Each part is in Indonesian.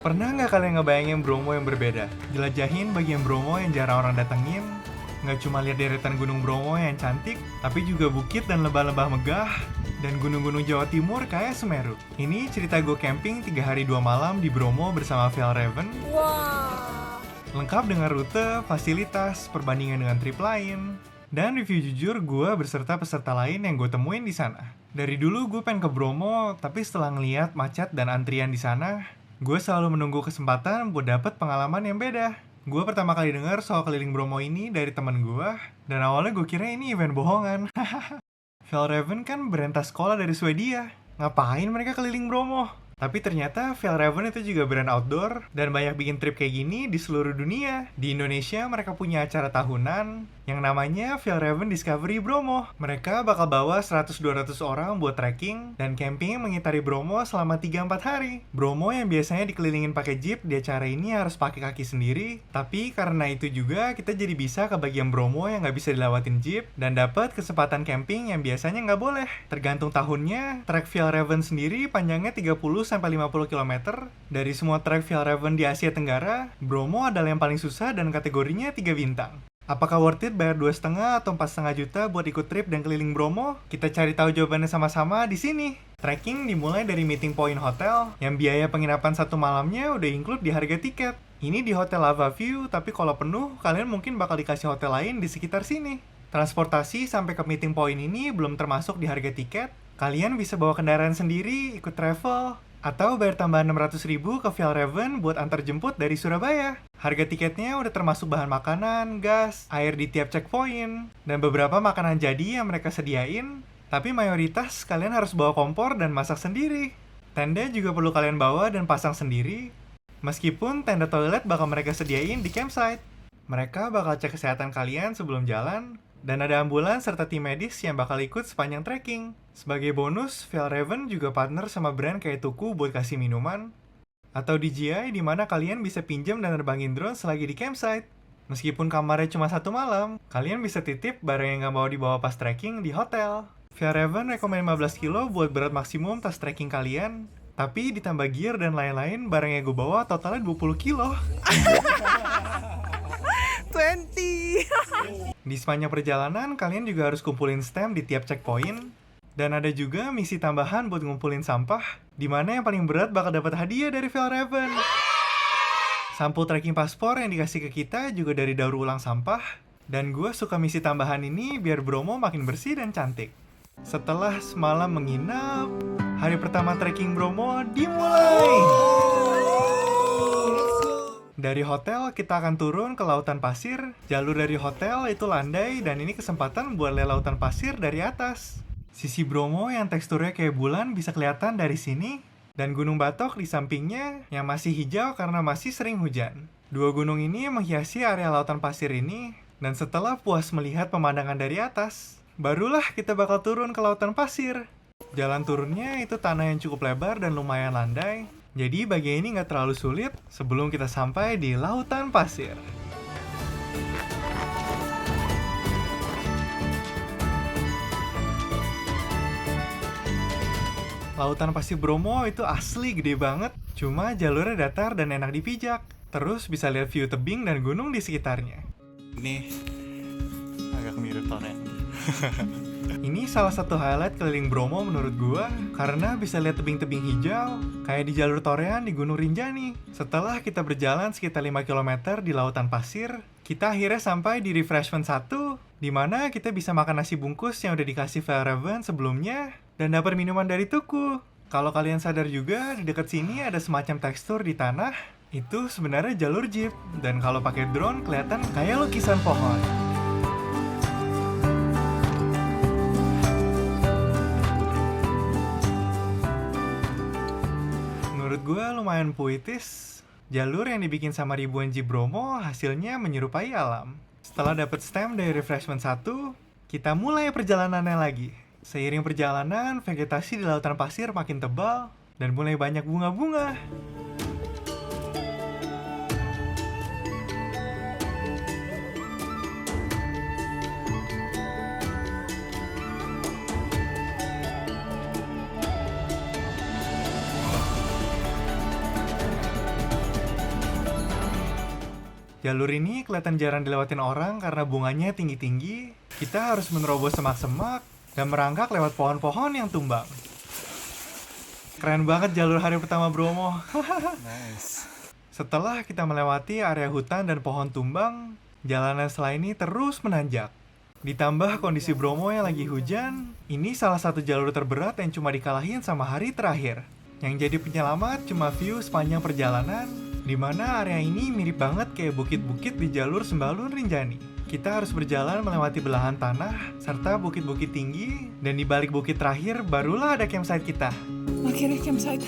Pernah nggak kalian ngebayangin Bromo yang berbeda? Jelajahin bagian Bromo yang jarang orang datengin. Nggak cuma lihat deretan Gunung Bromo yang cantik, tapi juga bukit dan lembah-lembah megah, dan gunung-gunung Jawa Timur kayak Semeru. Ini cerita gue camping 3 hari 2 malam di Bromo bersama Fjallraven. Wow. Lengkap dengan rute, fasilitas, perbandingan dengan trip lain, dan review jujur gue beserta peserta lain yang gue temuin di sana. Dari dulu gue pengen ke Bromo, tapi setelah ngeliat macet dan antrian di sana, gue selalu menunggu kesempatan buat dapet pengalaman yang beda. Gue pertama kali denger soal keliling Bromo ini dari temen gue, dan awalnya gue kira ini event bohongan. Fjallraven kan berentas sekolah dari Swedia. Ngapain mereka keliling Bromo? Tapi ternyata Fjallraven itu juga brand outdoor dan banyak bikin trip kayak gini di seluruh dunia. Di Indonesia mereka punya acara tahunan yang namanya Fjallraven Discovery Bromo. Mereka bakal bawa 100-200 orang buat trekking dan camping mengitari Bromo selama 3-4 hari. Bromo yang biasanya dikelilingin pakai jeep di acara ini harus pakai kaki sendiri. Tapi karena itu juga kita jadi bisa ke bagian Bromo yang nggak bisa dilewatin jeep dan dapat kesempatan camping yang biasanya nggak boleh. Tergantung tahunnya, trek Fjallraven sendiri panjangnya 30-50 km. Dari semua trek Fjallraven di Asia Tenggara, Bromo adalah yang paling susah dan kategorinya 3 bintang. Apakah worth it bayar 2,5 atau 4,5 juta buat ikut trip dan keliling Bromo? Kita cari tahu jawabannya sama-sama di sini. Trekking dimulai dari Meeting Point Hotel, yang biaya penginapan 1 malamnya udah include di harga tiket. Ini di Hotel Lava View, tapi kalau penuh, kalian mungkin bakal dikasih hotel lain di sekitar sini. Transportasi sampai ke Meeting Point ini belum termasuk di harga tiket. Kalian bisa bawa kendaraan sendiri, ikut travel, atau bayar tambahan 600.000 ke Fjallraven buat antar jemput dari Surabaya. Harga tiketnya udah termasuk bahan makanan, gas, air di tiap checkpoint, dan beberapa makanan jadi yang mereka sediain. Tapi mayoritas kalian harus bawa kompor dan masak sendiri. Tenda juga perlu kalian bawa dan pasang sendiri. Meskipun tenda toilet bakal mereka sediain di campsite. Mereka bakal cek kesehatan kalian sebelum jalan, dan ada ambulans serta tim medis yang bakal ikut sepanjang trekking. Sebagai bonus, Fjallraven juga partner sama brand kayak Tuku buat kasih minuman. Atau DJI di mana kalian bisa pinjam dan nerbangin drone selagi di campsite. Meskipun kamarnya cuma 1 malam, kalian bisa titip barang yang nggak mau dibawa pas trekking di hotel. Fjallraven rekomen 15 kilo buat berat maksimum tas trekking kalian. Tapi ditambah gear dan lain-lain, barang yang gue bawa totalnya 20 kilo. 20. Di sepanjang perjalanan, kalian juga harus kumpulin stamp di tiap checkpoint. Dan ada juga misi tambahan buat ngumpulin sampah, di mana yang paling berat bakal dapat hadiah dari Fjallraven. Sampul tracking paspor yang dikasih ke kita juga dari daur ulang sampah. Dan gue suka misi tambahan ini biar Bromo makin bersih dan cantik. Setelah semalam menginap, hari pertama trekking Bromo dimulai! Dari hotel, kita akan turun ke lautan pasir. Jalur dari hotel itu landai dan ini kesempatan buat lihat lautan pasir dari atas. Sisi Bromo yang teksturnya kayak bulan bisa kelihatan dari sini. Dan Gunung Batok di sampingnya yang masih hijau karena masih sering hujan. Dua gunung ini menghiasi area lautan pasir ini. Dan setelah puas melihat pemandangan dari atas, barulah kita bakal turun ke lautan pasir. Jalan turunnya itu tanah yang cukup lebar dan lumayan landai. Jadi bagian ini nggak terlalu sulit sebelum kita sampai di lautan pasir. Lautan pasir Bromo itu asli gede banget, cuma jalurnya datar dan enak dipijak. Terus bisa lihat view tebing dan gunung di sekitarnya. Ini agak mirip toren. Ini salah satu highlight keliling Bromo menurut gua, karena bisa lihat tebing-tebing hijau, kayak di jalur Torean di Gunung Rinjani. Setelah kita berjalan sekitar 5 km di lautan pasir, kita akhirnya sampai di Refreshment 1, di mana kita bisa makan nasi bungkus yang udah dikasih Fjallraven sebelumnya, dan dapat minuman dari Tuku. Kalau kalian sadar juga, di dekat sini ada semacam tekstur di tanah, itu sebenarnya jalur jeep, dan kalau pakai drone kelihatan kayak lukisan pohon. Menurut gue lumayan puitis. Jalur yang dibikin sama ribuan jeep Bromo hasilnya menyerupai alam. Setelah dapat stamp dari Refreshment 1, kita mulai perjalanannya lagi. Seiring perjalanan, vegetasi di lautan pasir makin tebal dan mulai banyak bunga-bunga. Jalur ini kelihatan jarang dilewatin orang karena bunganya tinggi-tinggi. Kita harus menerobos semak-semak dan merangkak lewat pohon-pohon yang tumbang. Keren banget jalur hari pertama Bromo. Nice. Setelah kita melewati area hutan dan pohon tumbang, jalanan setelah ini terus menanjak. Ditambah kondisi Bromo yang lagi hujan, ini salah satu jalur terberat yang cuma dikalahin sama hari terakhir. Yang jadi penyelamat cuma view sepanjang perjalanan, di mana area ini mirip banget kayak bukit-bukit di jalur Sembalun Rinjani. Kita harus berjalan melewati belahan tanah, serta bukit-bukit tinggi, dan di balik bukit terakhir barulah ada campsite kita. Akhirnya campsite.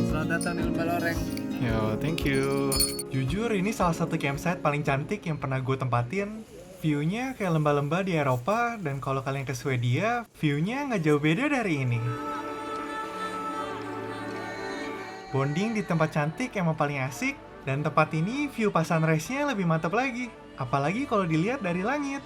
Selamat datang di Lembah Loreng. Yo, thank you. Jujur, ini salah satu campsite paling cantik yang pernah gue tempatin. View-nya kayak lembah-lembah di Eropa, dan kalau kalian ke Swedia, view-nya nggak jauh beda dari ini. Bonding di tempat cantik emang paling asik, dan tempat ini view pas sunrise-nya lebih mantap lagi. Apalagi kalau dilihat dari langit.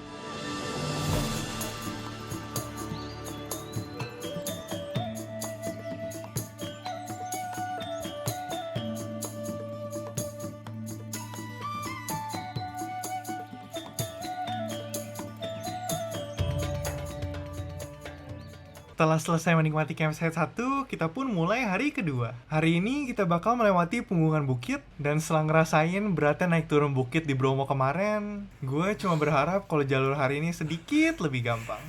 Setelah selesai menikmati campsite 1, kita pun mulai hari kedua. Hari ini kita bakal melewati punggungan bukit, dan setelah ngerasain beratnya naik turun bukit di Bromo kemarin, gue cuma berharap kalau jalur hari ini sedikit lebih gampang.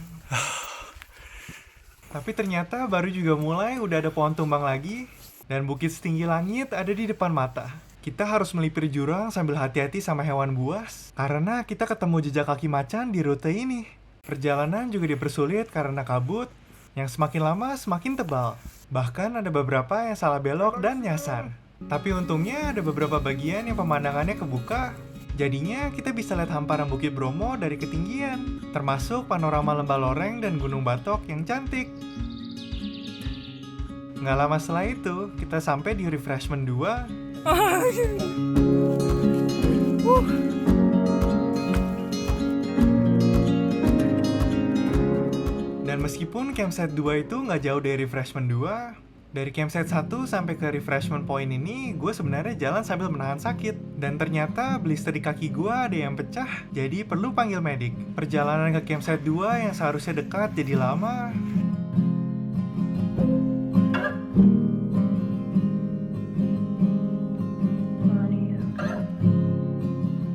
Tapi ternyata baru juga mulai udah ada pohon tumbang lagi, dan bukit setinggi langit ada di depan mata. Kita harus melipir jurang sambil hati-hati sama hewan buas, karena kita ketemu jejak kaki macan di rute ini. Perjalanan juga dipersulit karena kabut, yang semakin lama semakin tebal. Bahkan ada beberapa yang salah belok dan nyasar. Tapi untungnya ada beberapa bagian yang pemandangannya kebuka. Jadinya kita bisa lihat hamparan Bukit Bromo dari ketinggian, termasuk panorama Lembah Loreng dan Gunung Batok yang cantik. Nggak lama setelah itu, kita sampai di refreshment 2. Dan meskipun campsite 2 itu nggak jauh dari refreshment 2, dari campsite 1 sampai ke refreshment point ini, gue sebenarnya jalan sambil menahan sakit. Dan ternyata blister di kaki gue ada yang pecah, jadi perlu panggil medik. Perjalanan ke campsite 2 yang seharusnya dekat jadi lama.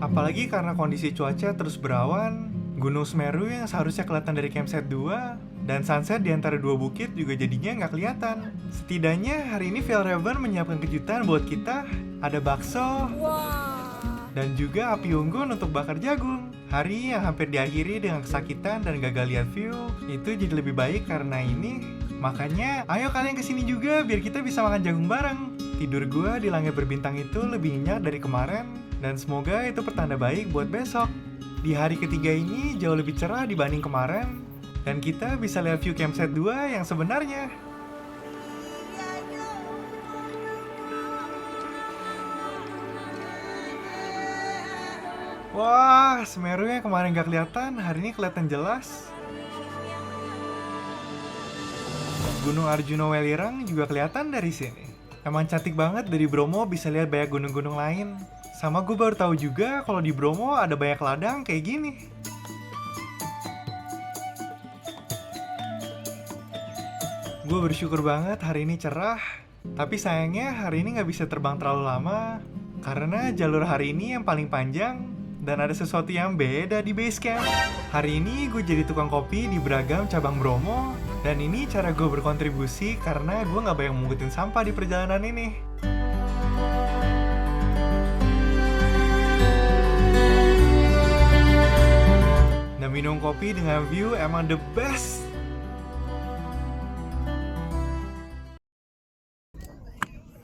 Apalagi karena kondisi cuaca terus berawan, Gunung Semeru yang seharusnya kelihatan dari campsite 2 dan sunset di antara dua bukit juga jadinya nggak kelihatan. Setidaknya hari ini Fjallraven menyiapkan kejutan buat kita. Ada bakso dan juga api unggun untuk bakar jagung. Hari yang hampir diakhiri dengan kesakitan dan gagal lihat view itu jadi lebih baik karena ini. Makanya ayo kalian kesini juga biar kita bisa makan jagung bareng. Tidur gua di langit berbintang itu lebih nyenyak dari kemarin, dan semoga itu pertanda baik buat besok. Di hari ketiga ini jauh lebih cerah dibanding kemarin, dan kita bisa lihat view campsite 2 yang sebenarnya. Wah, Semeru yang kemarin gak kelihatan, hari ini kelihatan jelas. Gunung Arjuna Welirang juga kelihatan dari sini. Emang cantik banget, dari Bromo bisa lihat banyak gunung-gunung lain. Sama gue baru tahu juga kalau di Bromo ada banyak ladang kayak gini. Gue bersyukur banget hari ini cerah. Tapi sayangnya hari ini gak bisa terbang terlalu lama, karena jalur hari ini yang paling panjang dan ada sesuatu yang beda di base camp. Hari ini gue jadi tukang kopi di beragam cabang Bromo, dan ini cara gue berkontribusi karena gue gak banyak mengutin sampah di perjalanan ini. Dan minum kopi dengan view emang the best.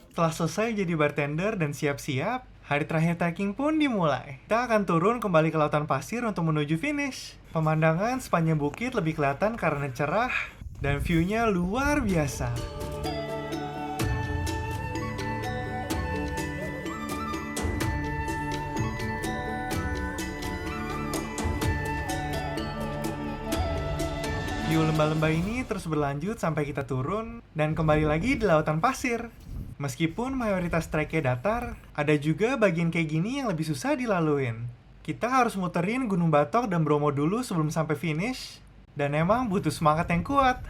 Setelah selesai jadi bartender dan siap-siap, hari terakhir trekking pun dimulai. Kita akan turun kembali ke lautan pasir untuk menuju finish. Pemandangan sepanjang bukit lebih kelihatan karena cerah, dan view-nya luar biasa. View lembah-lembah ini terus berlanjut sampai kita turun, dan kembali lagi di lautan pasir. Meskipun mayoritas treknya datar, ada juga bagian kayak gini yang lebih susah dilaluin. Kita harus muterin Gunung Batok dan Bromo dulu sebelum sampai finish, dan emang butuh semangat yang kuat.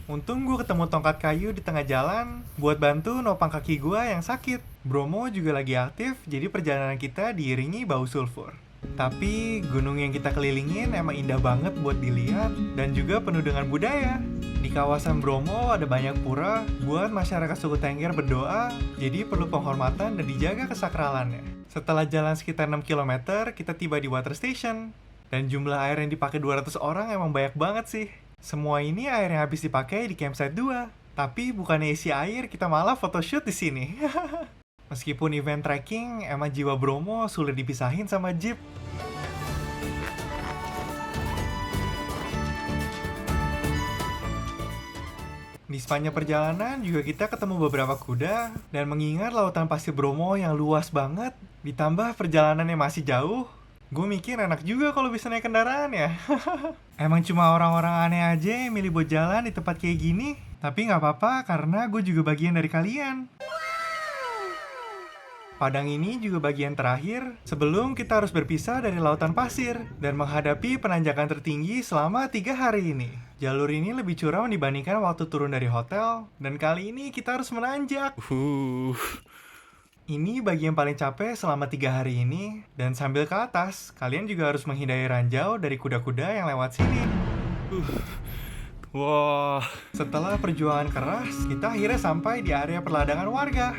Untung gue ketemu tongkat kayu di tengah jalan buat bantu nopang kaki gue yang sakit. Bromo juga lagi aktif, jadi perjalanan kita diiringi bau sulfur. Tapi gunung yang kita kelilingin emang indah banget buat dilihat dan juga penuh dengan budaya. Di kawasan Bromo ada banyak pura buat masyarakat suku Tengger berdoa, jadi perlu penghormatan dan dijaga kesakralannya. Setelah jalan sekitar 6 km, kita tiba di water station. Dan jumlah air yang dipakai 200 orang emang banyak banget sih. Semua ini air yang habis dipakai di campsite 2. Tapi bukannya isi air, kita malah photoshoot di sini. Meskipun event trekking, emang jiwa Bromo sulit dipisahin sama jeep. Di sepanjang perjalanan juga kita ketemu beberapa kuda, dan mengingat lautan pasir Bromo yang luas banget, ditambah perjalanan yang masih jauh, gue mikir enak juga kalau bisa naik kendaraan ya. Emang cuma orang-orang aneh aja yang milih buat jalan di tempat kayak gini, tapi nggak apa-apa karena gue juga bagian dari kalian. Padang ini juga bagian terakhir sebelum kita harus berpisah dari lautan pasir dan menghadapi penanjakan tertinggi selama 3 hari ini. Jalur ini lebih curam dibandingkan waktu turun dari hotel, dan kali ini kita harus menanjak. Ini bagian paling capek selama 3 hari ini, dan sambil ke atas, kalian juga harus menghindari ranjau dari kuda-kuda yang lewat sini. Wah. Setelah perjuangan keras, kita akhirnya sampai di area perladangan warga.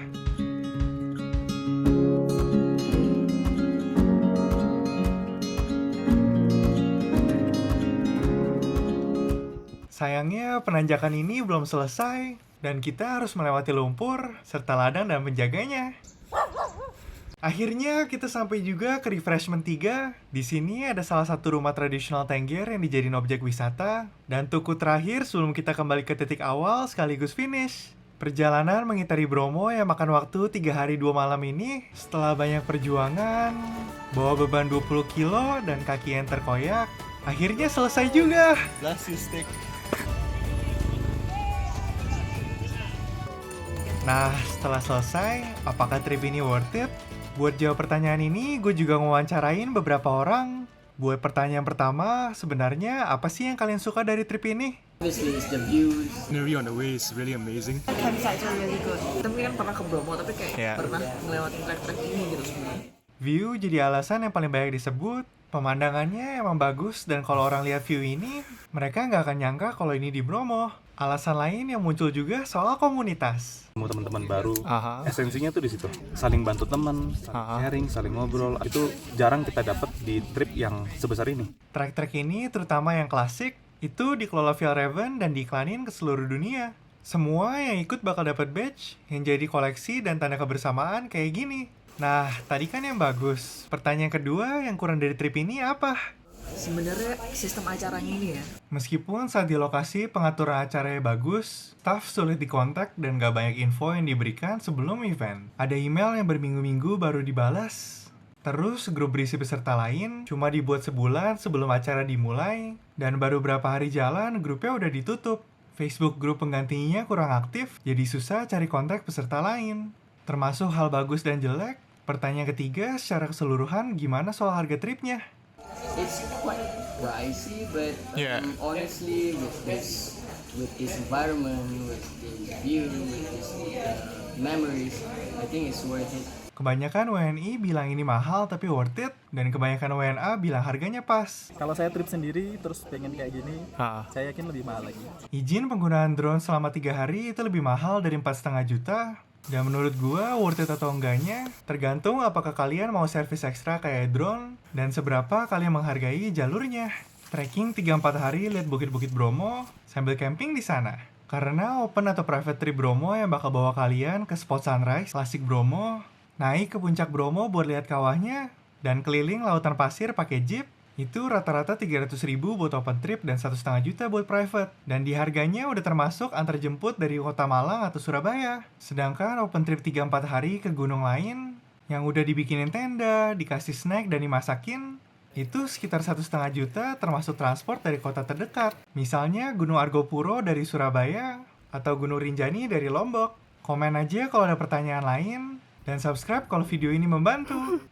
Sayangnya penanjakan ini belum selesai dan kita harus melewati lumpur serta ladang dan penjaganya. Akhirnya kita sampai juga ke refreshment 3. Di sini ada salah satu rumah tradisional Tengger yang dijadiin objek wisata dan tuku terakhir sebelum kita kembali ke titik awal sekaligus finish. Perjalanan mengitari Bromo yang makan waktu 3 hari 2 malam ini setelah banyak perjuangan, bawa beban 20 kilo dan kaki yang terkoyak, akhirnya selesai juga. Bless you, stick. Nah, setelah selesai, apakah trip ini worth it? Buat jawab pertanyaan ini, gue juga ngewawancarain beberapa orang. Buat pertanyaan pertama, sebenarnya apa sih yang kalian suka dari trip ini? Obviously, it's the views. Scenery on the way is really amazing. Campsites are really good. Tapi kan pernah ke Bromo, tapi kayak Yeah. pernah ngelewatin trek-trek ini gitu sebenarnya. View jadi alasan yang paling banyak disebut. Pemandangannya emang bagus dan kalau orang lihat view ini, mereka nggak akan nyangka kalau ini di Bromo. Alasan lain yang muncul juga soal komunitas. Ketemu teman-teman baru, Aha. esensinya tuh di situ, saling bantu teman, saling sharing, saling ngobrol. Itu jarang kita dapat di trip yang sebesar ini. Trek-trek ini, terutama yang klasik, itu dikelola Fjallraven dan diiklanin ke seluruh dunia. Semua yang ikut bakal dapat badge yang jadi koleksi dan tanda kebersamaan kayak gini. Nah, tadi kan yang bagus. Pertanyaan kedua yang kurang dari trip ini apa? Sebenarnya sistem acaranya ini ya. Meskipun saat di lokasi pengaturan acaranya bagus, staff sulit dikontak dan gak banyak info yang diberikan sebelum event. Ada email yang berminggu-minggu baru dibalas. Terus grup berisi peserta lain cuma dibuat sebulan sebelum acara dimulai, dan baru berapa hari jalan grupnya udah ditutup. Facebook grup penggantinya kurang aktif, jadi susah cari kontak peserta lain. Termasuk hal bagus dan jelek. Pertanyaan ketiga, secara keseluruhan gimana soal harga tripnya? It's quite pricey, but Yeah. honestly, with this environment, with this view, with this memories, I think it's worth it. Kebanyakan WNI bilang ini mahal tapi worth it, dan kebanyakan WNA bilang harganya pas. Kalau saya trip sendiri terus pengen kayak gini, Ah. saya yakin lebih mahal lagi. Izin penggunaan drone selama 3 hari itu lebih mahal dari 4,5 juta. Dan menurut gua worth it atau enggaknya tergantung apakah kalian mau servis ekstra kayak drone dan seberapa kalian menghargai jalurnya. Trekking 3-4 hari lihat bukit-bukit Bromo sambil camping di sana. Karena open atau private trip Bromo yang bakal bawa kalian ke spot sunrise klasik Bromo, naik ke puncak Bromo buat lihat kawahnya, dan keliling lautan pasir pakai jeep. Itu rata-rata 300.000 buat open trip dan 1,5 juta buat private. Dan di harganya udah termasuk antar jemput dari kota Malang atau Surabaya. Sedangkan open trip 3-4 hari ke gunung lain, yang udah dibikinin tenda, dikasih snack dan dimasakin, itu sekitar 1,5 juta termasuk transport dari kota terdekat. Misalnya Gunung Argopuro dari Surabaya, atau Gunung Rinjani dari Lombok. Komen aja kalau ada pertanyaan lain, dan subscribe kalau video ini membantu.